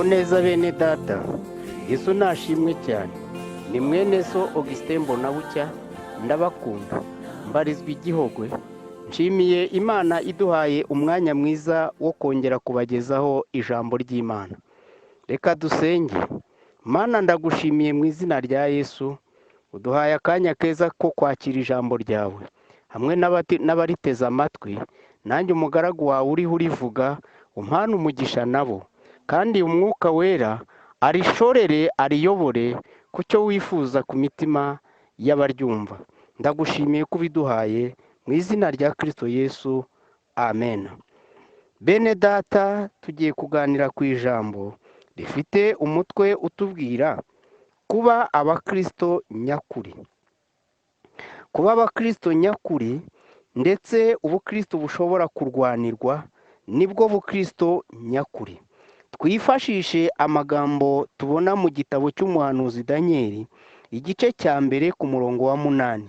neza bene data, Yesu nashimwe cyane. Ni mwene so Augustin MBONABUCYA, ndabakunda, mbarizwa igihogwe. Nshimiye Imana iduhaye umwanya mwiza wo kongera kubagezaho ijambo ry'Imana. Reka dusenge. Mana, ndagushimiye mu izina rya Yesu, uduhaye akanya keza ko kwakira ijambo ryawe. Hamwe n'abariteze amatwi, nanjye umugaragu wawe uriho urivuga, umpana umugisha nabo. Kandi umwuka wera arishorere ariyobore ku cyo wifuza ku mitima y'abaryumva. Ndagushimiye ko ubiduhaye mu izina rya Kristo Yesu, amen. Bene data, tugiye kuganira ku ijambo rifite umutwe utubwira kuba abakristo nyakuri. Kuba abakristo nyakuri ndetse ubukristo bushobora kurwanirwa, nibwo bukristo nyakuri. Twifashishe amagambo tubona mu gitabo cy'umuhanuzi Daniyeli, igice cya mbere ku murongo wa 8.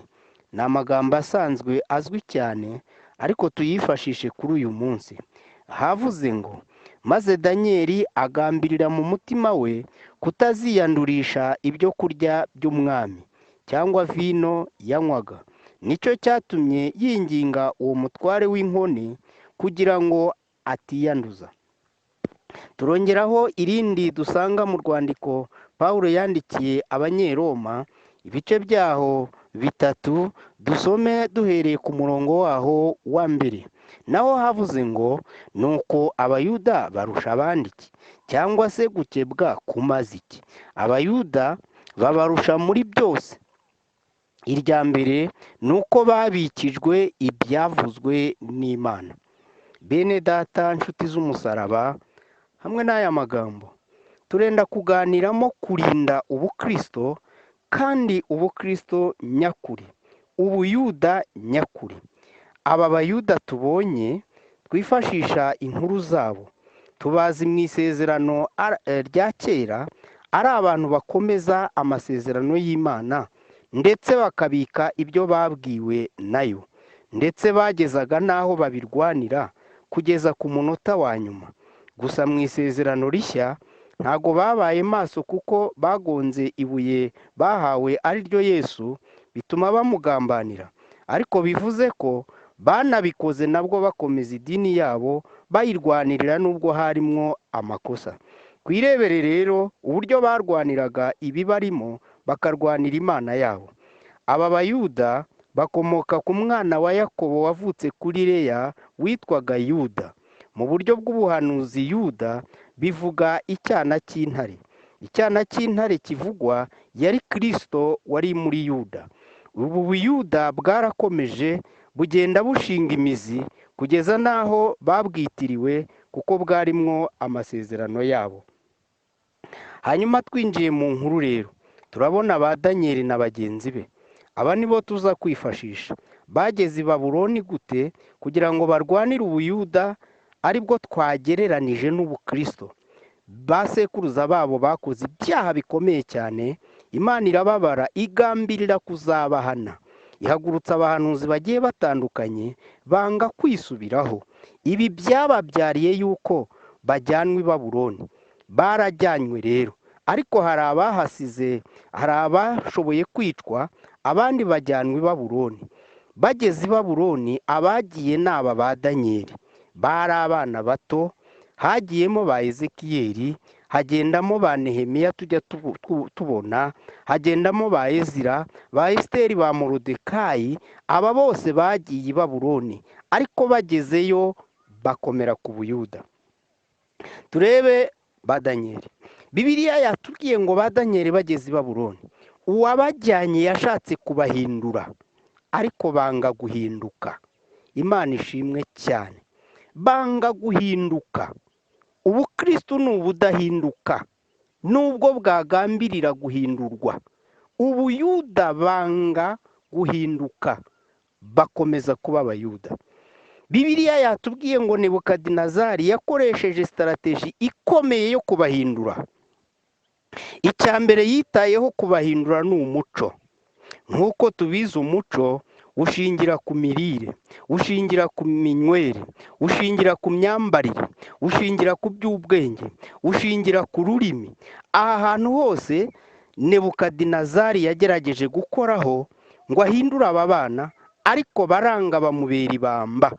Ni amagambo asanzwe azwi cyane, ariko tuyifashishe kuri uyu munsi. Havuze ngo, maze Daniyeli agambirira mu mutima we kutaziyandurisha ibyokurya by'umwami, cyangwa vino yanywaga. Nicyo cyatumye yinginga uwo mutware w'inkone kugira ngo atiyanduza. Turongeraho irindi dusanga mu rwandiko Pawulo yandikiye Abanyeroma, ibice byaho 3, dusome duhereye ku murongo waho wa 1. Naho havuze ngo, nuko abayuda barusha abandi iki, cyangwa se gukebwa kumaze iki? Abayuda babarusha muri byose. Irya mbere nuko babikijwe ibyavuzwe n'Imana. Bene data, nshuti z'umusaraba, hamwe n'aya magambo turenda kuganiramo kurinda ubukristo, kandi ubukristo nyakuri, ubuyuda nyakuri. Aba bayuda tubonye twifashisha inkuru zabo, tubazi mu isezerano rya kera ari abantu bakomeza amasezerano y'Imana, ndetse bakabika ibyo babwiwe nayo, ndetse bagezaga n'aho babirwanira kugeza ku munota wa nyuma. Gusa mu isezerano rishya ntago babaye maso, kuko bagonze ibuye bahawe ari ryo Yesu, bituma bamugambanira. Ariko bivuze ko banabikoze nabwo bakomeza idini yabo, bayirwanirira nubwo harimwo amakosa. Kwirebere rero uburyo barwaniraga ibibarimo, bakarwanira Imana yabo. Aba bayuda bakomoka ku mwana wa Yakobo wavutse kuri Leya witwaga Yuda. Mu buryo bw'ubuhanuzi, Yuda bivuga icyana cy'intare. Icyana cy'intare kivugwa yari Kristo wari muri Yuda. Ubu Buyuda bwarakomeje bugenda bushinga imizi kugeza n'aho babwitiriwe, kuko bwarimwo amasezerano yabo. Hanyuma twinjiye mu nkuru rero, turabona ba Daniyeli na bagenzi be. Aba nibo tuza kwifashisha. Bageze i Babuloni gute kugira ngo barwanire ubuyuda, aribwo twagereranije n'ubukristo. Basekuruza babo bakoze ibyaha bikomeye cyane, Imana irababara, igambirira kuzabahana. Ihagurutsa abahanuzi bagiye batandukanye, banga kwisubiraho. Ibi byababyariye yuko bajyanwe i Babuloni. Barajyanywe rero, ariko hari abahasize, hari abashoboye kwicwa, abandi bajyanwe i Babuloni. Bageze i Babuloni, abagiye n'aba ba Daniyeli. Bari abana bato, hagiyemo ba Ezekiyeli, hagendamo ba Nehemiya tujya tubona, hagendamo ba Ezira, ba Esiteri, ba Morodekayi. Aba bose bagiye i Babuloni, ariko bagezeyo bakomera ku buyuda. Turebe ba Daniyeli. Bibiliya yatubwiye ngo ba Daniyeli bageze i Babuloni, uwabajyanye yashatse kubahindura, ariko banga guhinduka. Imana ishimwe cyane. Banga guhinduka. Ubukristo ni ubudahinduka, nubwo bwagambirira guhindurwa. Ubuyuda banga guhinduka, bakomeza kuba abayuda. Bibiliya yatubwiye ngo Nebukadinezari yakoresheje strategy ikomeye yo kubahindura. Icya mbere yitayeho kubahindura ni umuco. Nk'uko tubizi, umuco ushingira ku mirire, ushingira ku minywere, ushingira ku myambarire, ushingira ku by'ubwenge, ushingira ku rurimi. Aha hantu hose Nebukadinezari yagerageje gukoraho ngo ahindure aba bana, ariko baranga bamubera ibamba.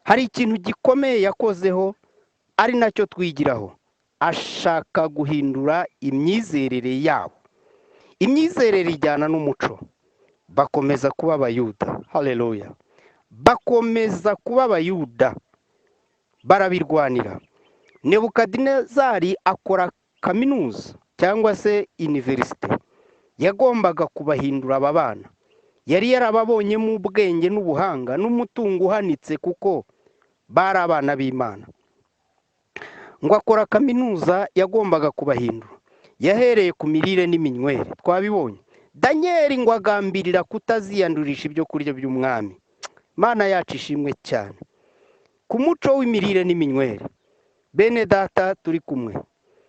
Hari ikintu gikomeye yakozeho ari nacyo twigiraho. Ashaka guhindura imyizerere yabo. Imyizerere ijyana n'umuco. Bakomeza kuba abayuda. Haleluya. Bakomeza kuba abayuda. Barabirwanira. Nebukadinezari akora kaminuza cyangwa se universite. Yagombaga kubahindura aba bana. Yari yarababonyemo ubwenge n'ubuhanga n'umutungo uhanitse, kuko bari abana b'Imana. Ngo akora kaminuza yagombaga kubahindura. Yahereye ku mirire n'iminywere, twabibonye. Daniyeli ngo agambirira kutaziyandurisha ibyokurya by'umwami. Mana yacu ishimwe cyane. Ku muco w'imirire n'iminywere, bene data turi kumwe.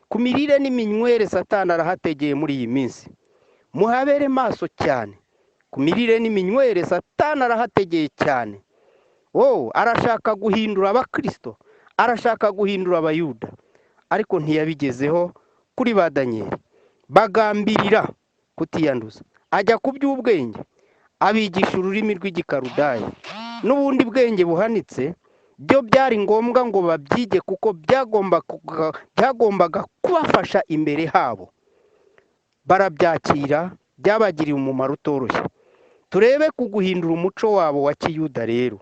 Ku mirire n'iminywere Satani arahategeye muri iyi minsi. Muhabere maso cyane. Ku mirire n'iminywere Satani arahategeye cyane. Arashaka guhindura abakristo, arashaka guhindura abayuda, ariko ntiyabigezeho kuri ba Daniyeli. Bagambirira kutiyanduza. Ajya ku by'ubwenge, abigisha ururimi rw'igikarudaya n'ubundi bwenge buhanitse. Byo byari ngombwa ngo babyige, kuko byagombaga kubafasha imbere habo. Barabyakira, byabagiriye umumaro utoroshye. Turebe ku guhindura umuco wabo wa kiyuda rero.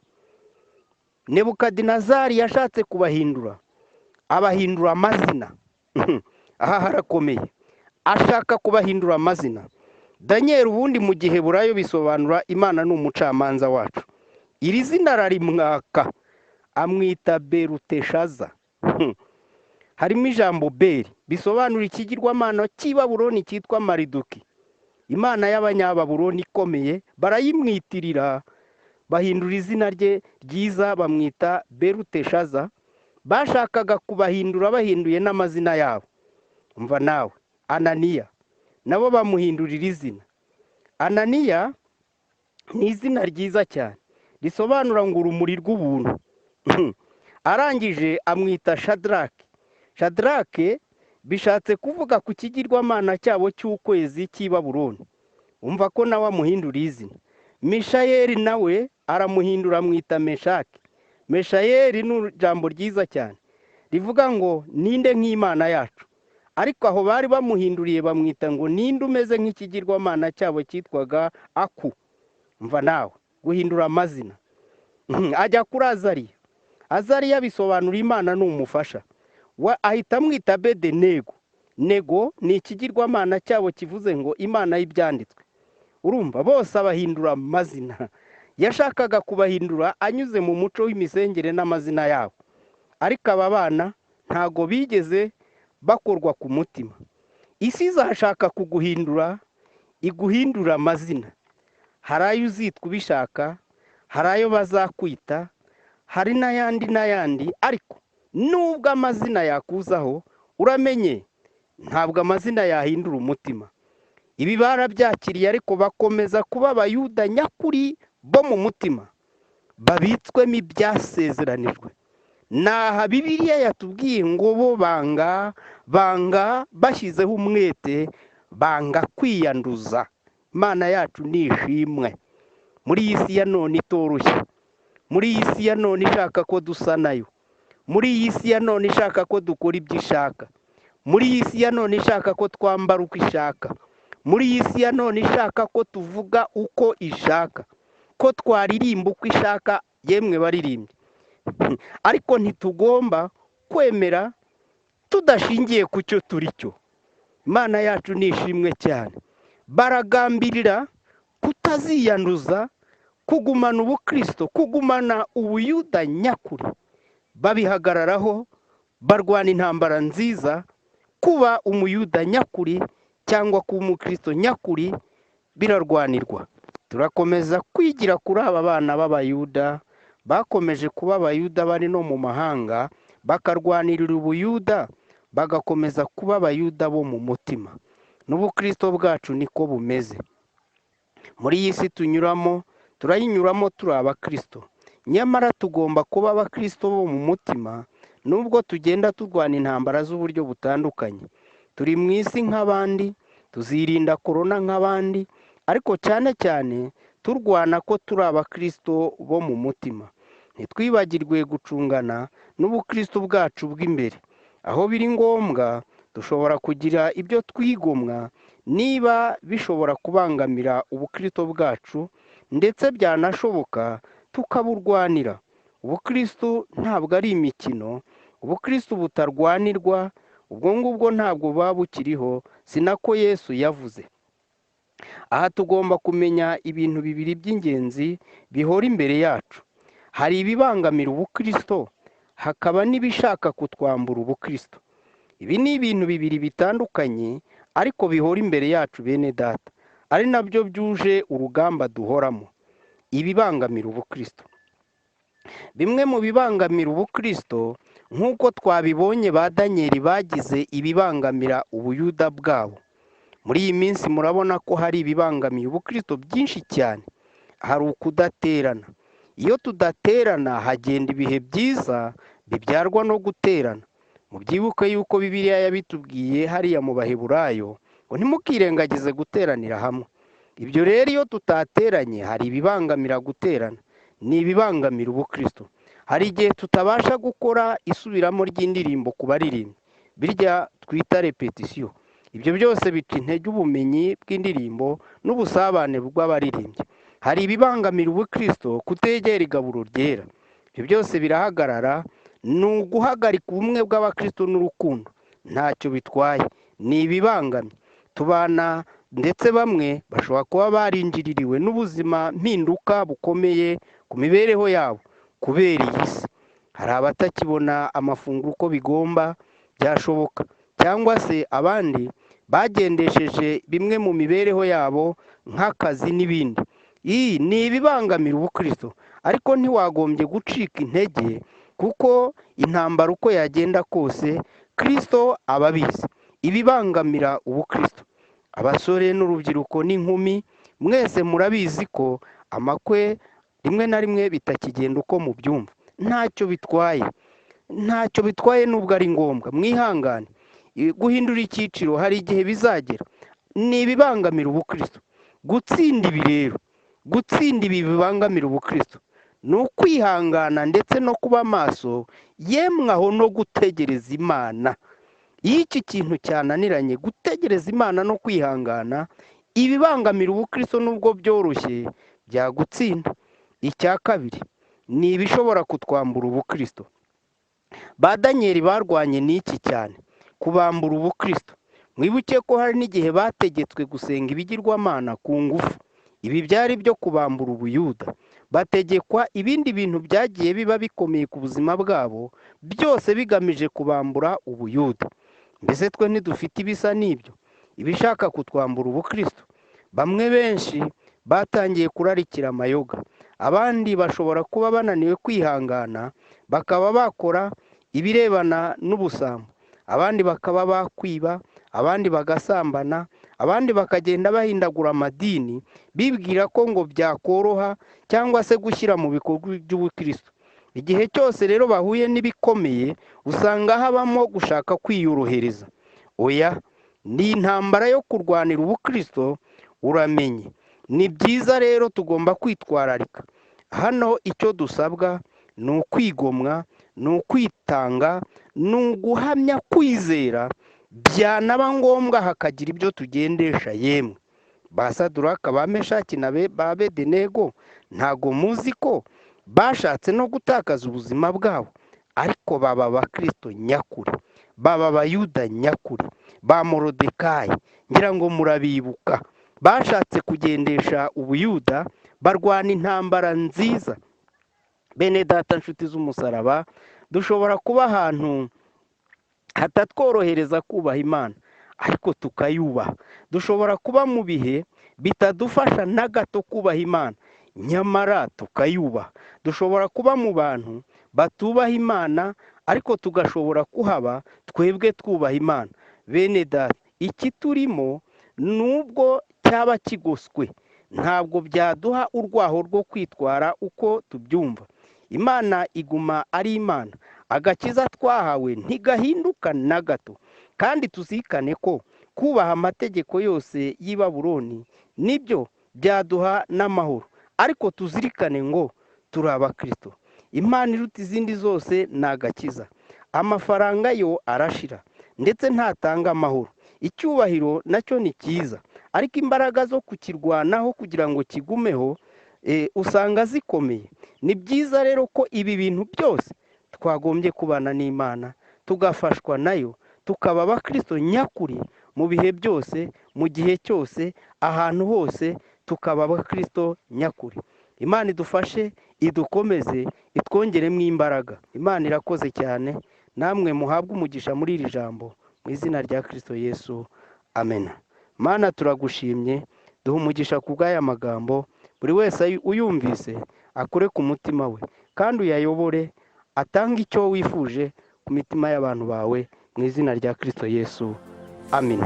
Nebukadinezari yashatse kubahindura, abahindura amazina. Aha harakomeye. Ashaka kubahindura amazina. Daniyeli ubundi mu gihe burayo bisobanura Imana ni umucamanza wacu. Iri zina rarimwaka, amwita Beruteshaza. Harimo ijambo Beri, bisobanura ikigirwamana cy'i Babuloni cyitwa Mariduki. Imana y'abanyababuloni ikomeye, barayimwitirira, bahindura izina rye ryiza bamwita Beruteshaza. Bashakaga kubahindura bahinduye n'amazina yabo. Umva nawe, Ananiya nabo bamuhindurira izina. Ananiya ni izina ryiza cyane, risobanura ngo urumuri rw'ubuntu. Arangije amwita Shadrake. Shadrake bishatse kuvuga ku kigirwamana cyabo cy'ukwezi cy'i Babuloni. Umva ko nawe amuhindura izina. Mishayeli nawe aramuhindura, amwita Meshaki. Meshayeli ni ijambo ryiza cyane rivuga ngo ninde nk'Imana yacu, ariko aho bari bamuhinduriye bamwita ngo ninde umeze nk'ikigirwamana cyabo cyitwaga Aku. Umva nawe guhindura amazina. Ajya kuri Azariya. Azariya bisobanura Imana ni umufasha. Ahita amwita Bedenego. Nego ni ikigirwamana cyabo kivuze ngo Imana y'ibyanditswe. Urumva bose abahindura amazina. Yashakaga kubahindura anyuze mu muco w'imisengere n'amazina yabo, ariko aba bana ntago bigeze bakorwa ku mutima. Isi izashaka kuguhindura, iguhindura amazina. Hari ayo uzitwa ubishaka, hari ayo bazakwita, hari n'ayandi, ariko nubwo amazina yakuzaho, uramenye ntabwo amazina yahindura umutima. Ibi barabyakiriye, ariko bakomeza kuba abayuda nyakuri bo mu mutima, babitswemo ibyasezeranijwe. Naha Bibiliya yatubwiye ngo bo banga bashyizeho umwete, banga kwiyanduza. Imana yacu ni ishimwe. Muri iyi si ya none itoroshye, muri iyi si ya none ishaka ko dusa nayo, muri iyi si ya none ishaka ko dukora ibyo ishaka, muri iyi si ya none ishaka ko twambara uko ishaka, muri iyi si ya none ishaka ko tuvuga uko ishaka, ko twaririmba uko ishaka. Yemwe baririmbye, ariko ntitugomba kwemera tudashingiye ku cyo turi cyo. Imana yacu ni ishimwe cyane. Baragambirira kutaziyanduza, kugumana ubukristo, kugumana ubuyuda nyakuri. Babihagararaho, barwana intambara nziza. Kuba umuyuda nyakuri cyangwa kuba umukristo nyakuri birarwanirwa. Turakomeza kwigira kuri aba bana b'abayuda bakomeje kuba abayuda bari no mu mahanga, bakarwanirira ubuyuda, bagakomeza kuba abayuda bo mu mutima. N'ubukristo bwacu niko bumeze. Muri iyi si tunyuramo turayinyuramo turi abakristo, nyamara tugomba kuba abakristo bo mu mutima. Nubwo tugenda turwana intambara z'uburyo butandukanye, turi mu isi nk'abandi, tuzirinda korona nk'abandi, ariko cyane cyane turwana ko turi abakristo bo mu mutima. Ntitwibagirwe gucungana n'ubukristo bwacu bw'imbere. Aho biri ngombwa dushobora kugira ibyo twigomwa niba bishobora kubangamira ubukristo bwacu, ndetse byanashoboka tukaburwanira. Ubukristo ntabwo ari imikino, ubukristo butarwanirwa, ubwo ngubwo ntabwo buba bukiriho, si nako Yesu yavuze. Aha tugomba kumenya ibintu bibiri by'ingenzi bihora imbere yacu. Hari ibibangamira ubukristo, hakaba n'ibishaka kutwambura ubukristo. Ibi ni ibintu bibiri bitandukanye ariko bihora imbere yacu bene data, ari nabyo byuje urugamba duhoramo. Ibibangamira ubukristo. Bimwe mu bibangamira ubukristo, nk'uko twabibonye ba Daniyeli bagize ibibangamira ubuyuda bwabo. Muri iyi minsi murabona ko hari ibibangamiye ubukristo byinshi cyane. Hari ukudaterana. Iyo tudaterana hagenda ibihe byiza bibyarwa no guterana. Mubyibuke yuko Bibiliya yabitubwiye hariya mu Baheburayo ngo ntimukirengagize guteranira hamwe. Ibyo rero iyo tutateranye hari ibibangamira guterana, ni ibibangamira ubukristo. Hari igihe tutabasha gukora isubiramo ry'indirimbo ku baririmbyi, birya twita repetisiyo. Ibyo byose bica intege ubumenyi bw'indirimbo n'ubusabane bw'abaririmbyi. Hari ibibangamira ubukristo, kutegera igaburo ryera. Ibyo byose birahagarara, ni uguhagarika ubumwe bw'abakristo n'urukundo. Ntacyo bitwaye, ni ibibangamye. Tubana ndetse bamwe bashobora kuba barinjiririwe n'ubuzima mpinduka bukomeye ku mibereho yabo kubera iyi si. Hari abatakibona amafunguro uko bigomba, byashoboka, cyangwa se abandi bagendesheje bimwe mu mibereho yabo nk'akazi n'ibindi. Iyi ni ibibangamira ubukristo, ariko ntiwagombye gucika intege, kuko intambara uko yagenda kose Kristo aba abizi. Ibibangamira ubukristo. Abasore n'urubyiruko n'inkumi mwese murabizi ko amakwe rimwe na rimwe bitakigenda uko mubyumva. Ntacyo bitwaye, ntacyo bitwaye nubwo ari ngombwa. Mwihangane, guhindura icyiciro hari igihe bizagera. Ni ibibangamira ubukristo. Gutsinda ibi rero, gutsinda ibi bibangamira ubukristo, ni ukwihangana ndetse no kuba maso, yemwe aho no gutegereza Imana. Iyo iki kintu cyananiranye, gutegereza Imana no kwihangana, ibibangamira ubukristo nubwo byoroshye byagutsinda. Icya kabiri, ni ibishobora kutwambura ubukristo. Ba Daniyeli barwanye n'iki cyane, kubambura ubukristo. Mwibuke ko hari n'igihe bategetswe gusenga ibigirwamana ku ngufu. Ibi byari byo kubambura ubuyuda. Bategekwa ibindi bintu byagiye biba bikomeye ku buzima bwabo, byose bigamije kubambura ubuyuda. Mbese twe ntidufite ibisa n'ibyo, ibishaka kutwambura ubukristo? Bamwe benshi batangiye kurarikira amayoga. Abandi bashobora kuba bananiwe kwihangana, bakaba bakora ibirebana n'ubusambo. Abandi bakaba bakwiba, abandi bagasambana, abandi bakagenda bahindagura amadini, bibwira ko ngo byakoroha cyangwa se gushyira mu bikorwa by'ubukristo. Igihe cyose rero bahuye n'ibikomeye, usanga habamo gushaka kwiyorohereza. Oya, ni intambara yo kurwanira ubukristo, uramenye. Ni byiza rero tugomba kwitwararika. Hano icyo dusabwa ni ukwigomwa, ni ukwitanga, ni uguhamya kwizera, byanaba ngombwa hakagira ibyo tugendesha. Yemwe ba Saduraka, ba Meshaki na ba Abedenego, ntago muzi ko bashatse no gutakaza ubuzima bwabo, ariko baba abakristo nyakuri, baba abayuda nyakuri, ba Morodekayi, ngira ngo murabibuka. Bashatse kugendesha ubuyuda, barwana intambara nziza. Bene data, nshuti z'umusaraba, dushobora kuba ahantu hatatworohereza kubaha Imana, ariko tukayubaha. Dushobora kuba mu bihe bitadufasha na gato kubaha Imana, nyamara tukayubaha. Dushobora kuba mu bantu batubaha Imana, ariko tugashobora kuhaba twebwe twubaha Imana. Bene data, iki turimo nubwo cyaba kigoswe, ntabwo byaduha urwaho rwo kwitwara uko tubyumva. Imana iguma ari Imana, agakiza twahawe ntigahinduka na gato. Kandi tuzirikane ko kubaha amategeko yose y'i Babuloni nibyo byaduha n'amahoro, ariko tuzirikane ngo turi abakristo. Imana iruta izindi zose ni agakiza. Amafaranga yo arashira ndetse ntatanga amahoro. Icyubahiro nacyo ni cyiza, ariko imbaraga zo kukirwanaho kugira ngo kigumeho usanga zikomeye. Ni byiza rero ko ibi bintu byose twagombye kubana n'Imana, tugafashwa nayo, tukaba abakristo nyakuri mu bihe byose, mu gihe cyose, ahantu hose, tukaba abakristo nyakuri. Imana idufashe, idukomeze, itwongeremo imbaraga. Imana irakoze cyane, namwe muhabwe umugisha muri iri jambo, mu izina rya Kristo Yesu, amen. Mana turagushimye, duha umugisha ku bw'aya magambo, buri wese uyumvise akore ku mutima we, kandi uyayobore, atanga icyo wifuje ku mitima y'abantu bawe, mu izina rya Kristo Yesu, amen.